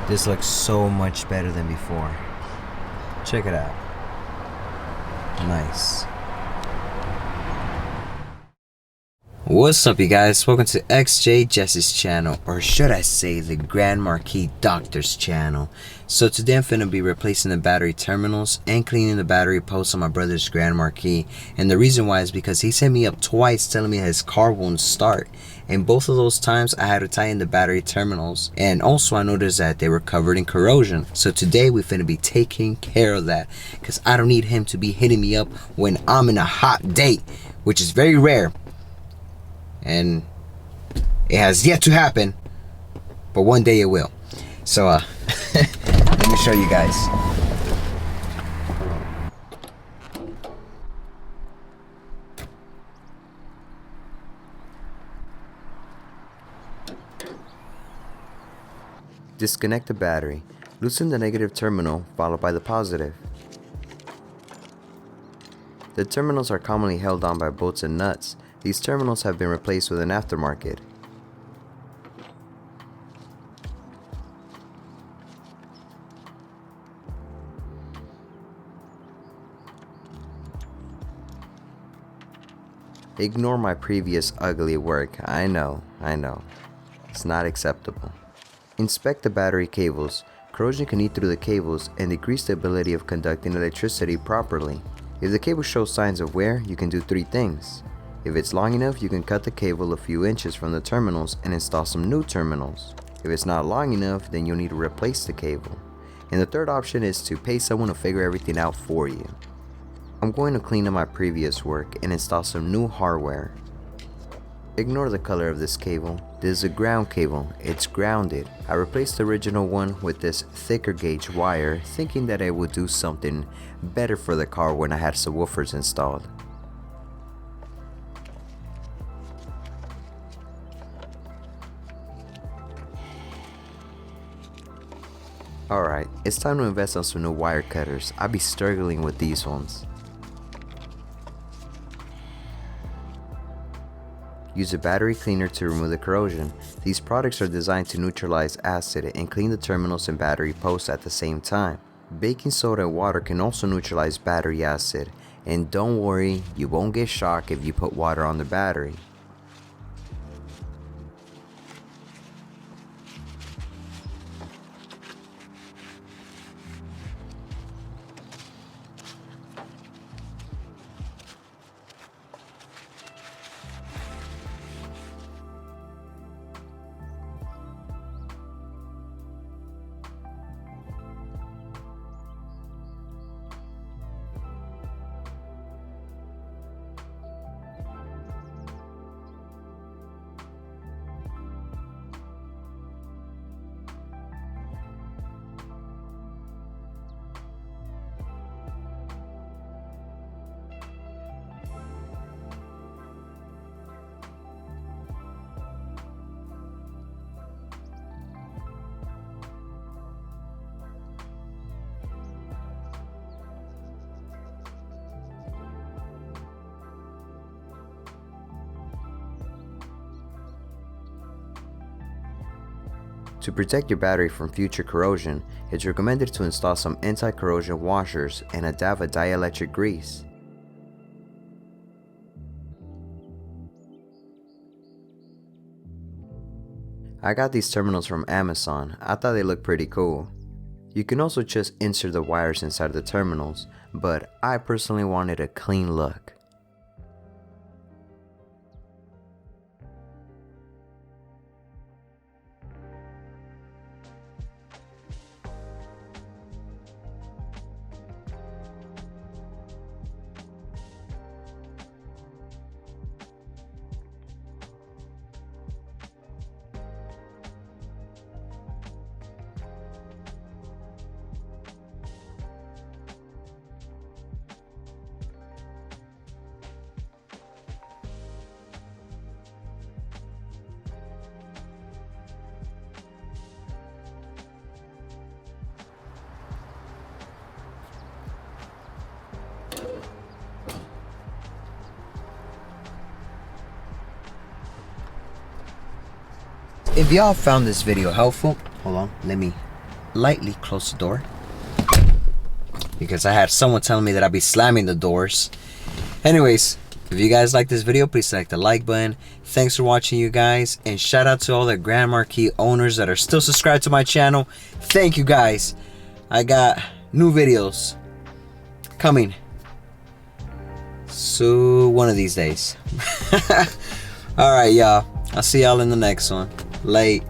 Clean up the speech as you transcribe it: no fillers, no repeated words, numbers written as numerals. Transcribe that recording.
This looks so much better than before. Check it out. Nice. What's up, you guys? Welcome to XJ Jesse's channel, or should I say the Grand Marquis Doctor's channel. So today I'm finna be replacing the battery terminals and cleaning the battery posts on my brother's Grand Marquis. And the reason why is because he sent me up twice telling me his car won't start. And both of those times I had to tie in the battery terminals. And also I noticed that they were covered in corrosion. So today we finna be taking care of that, because I don't need him to be hitting me up when I'm in a hot date, which is very rare. And it has yet to happen, but one day it will. So let me show you guys. Disconnect the battery. Loosen the negative terminal followed by the positive. The terminals are commonly held on by bolts and nuts. These terminals have been replaced with an aftermarket. Ignore my previous ugly work. I know. It's not acceptable. Inspect the battery cables. Corrosion can eat through the cables and decrease the ability of conducting electricity properly. If the cable shows signs of wear, you can do three things. If it's long enough, you can cut the cable a few inches from the terminals and install some new terminals. If it's not long enough, then you'll need to replace the cable. And the third option is to pay someone to figure everything out for you. I'm going to clean up my previous work and install some new hardware. Ignore the color of this cable. This is a ground cable. It's grounded. I replaced the original one with this thicker gauge wire, thinking that it would do something better for the car when I had subwoofers installed. Alright, it's time to invest on some new wire cutters. I'll be struggling with these ones. Use a battery cleaner to remove the corrosion. These products are designed to neutralize acid and clean the terminals and battery posts at the same time. Baking soda and water can also neutralize battery acid. And don't worry, you won't get shocked if you put water on the battery. To protect your battery from future corrosion, it's recommended to install some anti-corrosion washers and a dab of dielectric grease. I got these terminals from Amazon. I thought they looked pretty cool. You can also just insert the wires inside the terminals, but I personally wanted a clean look. If y'all found this video helpful, hold on, let me lightly close the door, because I had someone telling me that I'd be slamming the doors. Anyways, if you guys like this video, please select the like button. Thanks for watching, you guys, and shout out to all the Grand Marquis owners that are still subscribed to my channel. Thank you guys. I got new videos coming so one of these days. All right, y'all, I'll see y'all in the next one. Late.